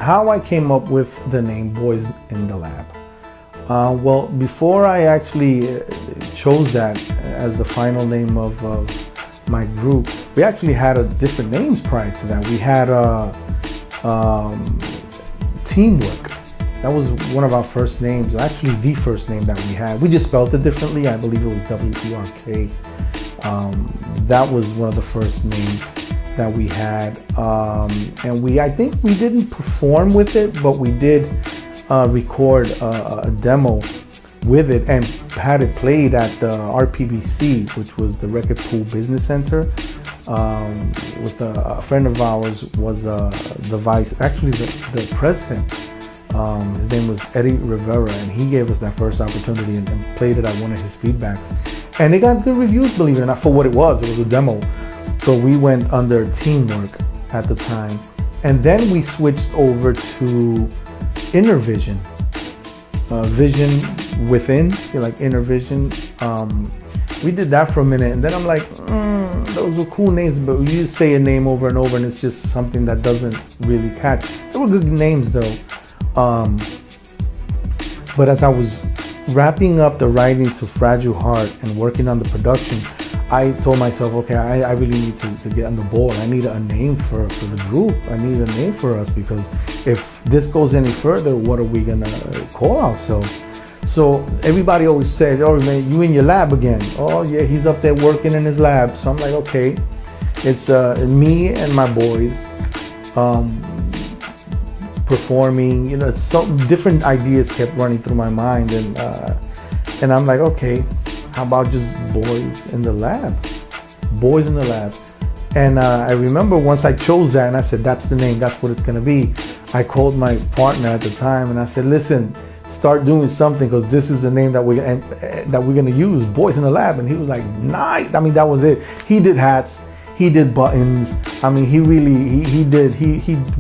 how I came up with the name Boyz in the Lab. Well, before I actually chose that as the final name of my group, we actually had different names prior to that. We had Teamwork. That was one of our first names, actually the first name that we had. We just spelled it differently. I believe it was WERK. That was one of the first names that we had. And I think we didn't perform with it, but we did record a demo with it and had it played at the RPBC, which was the Record Pool Business Center. With a friend of ours was the president. His name was Eddie Rivera, and he gave us that first opportunity and played it at one of his feedbacks. And it got good reviews, believe it or not, for what it was. It was a demo. So we went under Teamwork at the time. And then we switched over to Inner Vision. Vision within, like Inner Vision. We did that for a minute, and then I'm like, those were cool names, but you just say a name over and over and it's just something that doesn't really catch. They were good names though. But as I was wrapping up the writing to Fragile Heart and working on the production, I told myself, okay, I really need to get on the board. I need a name for the group. I need a name for us, because if this goes any further, what are we gonna call ourselves? So everybody always said, oh man, you in your lab again. Oh yeah, he's up there working in his lab. So I'm like, okay, it's me and my boys performing, you know, some different ideas kept running through my mind, and I'm like, okay, how about just Boyz in the Lab? Boyz in the Lab. And I remember once I chose that and I said, that's the name, that's what it's gonna be. I called my partner at the time and I said, listen, start doing something, because this is the name that we're gonna use, Boyz in the Lab. And he was like, nice. I mean, that was it. He did hats, he did buttons. I mean, he really, he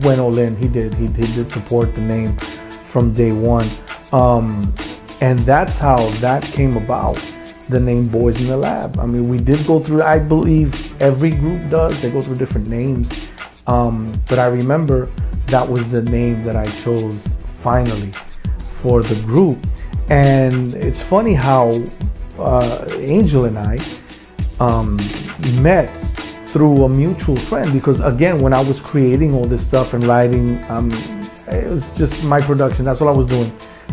went all in. He did support the name from day one. And that's how that came about, the name Boyz in the Lab. I mean, we did go through, I believe every group does, they go through different names. But I remember that was the name that I chose finally for the group. And it's funny how Angel and I met through a mutual friend, because again, when I was creating all this stuff and writing, it was just my production. That's all I was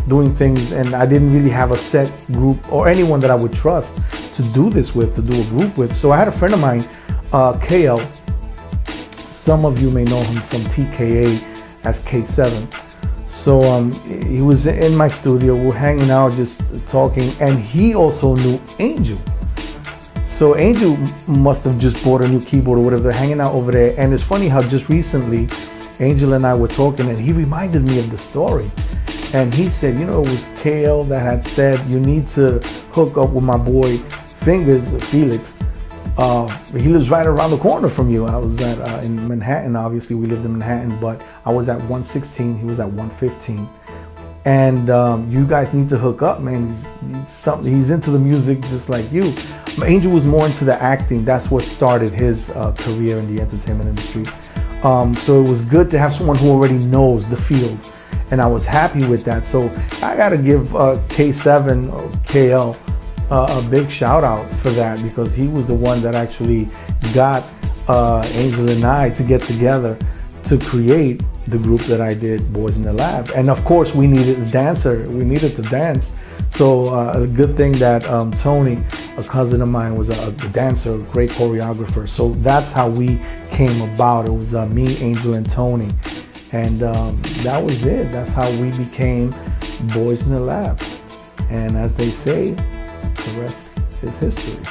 doing things, and I didn't really have a set group or anyone that I would trust to do this with, to do a group with. So I had a friend of mine, KL. Some of you may know him from TKA as K7. So he was in my studio, we're hanging out, just talking, and he also knew Angel. So Angel must have just bought a new keyboard or whatever, hanging out over there. And it's funny how just recently Angel and I were talking, and he reminded me of the story. And he said, you know, it was KL that had said, you need to hook up with my boy Fingers, Felix. He lives right around the corner from you. I was in Manhattan. Obviously we lived in Manhattan, but I was at 116, he was at 115. And you guys need to hook up, man. He's into the music just like you. Angel was more into the acting. That's what started his career in the entertainment industry. So it was good to have someone who already knows the field, and I was happy with that. So I gotta give K7 or KL a big shout out for that, because he was the one that actually got Angel and I to get together to create the group that I did, Boyz in the Lab. And of course we needed a dancer, we needed to dance. So a good thing that Tony, a cousin of mine, was a dancer, a great choreographer. So that's how we came about. It was me, Angel, and Tony. And that was it. That's how we became Boyz in the Lab. And as they say, the rest is history.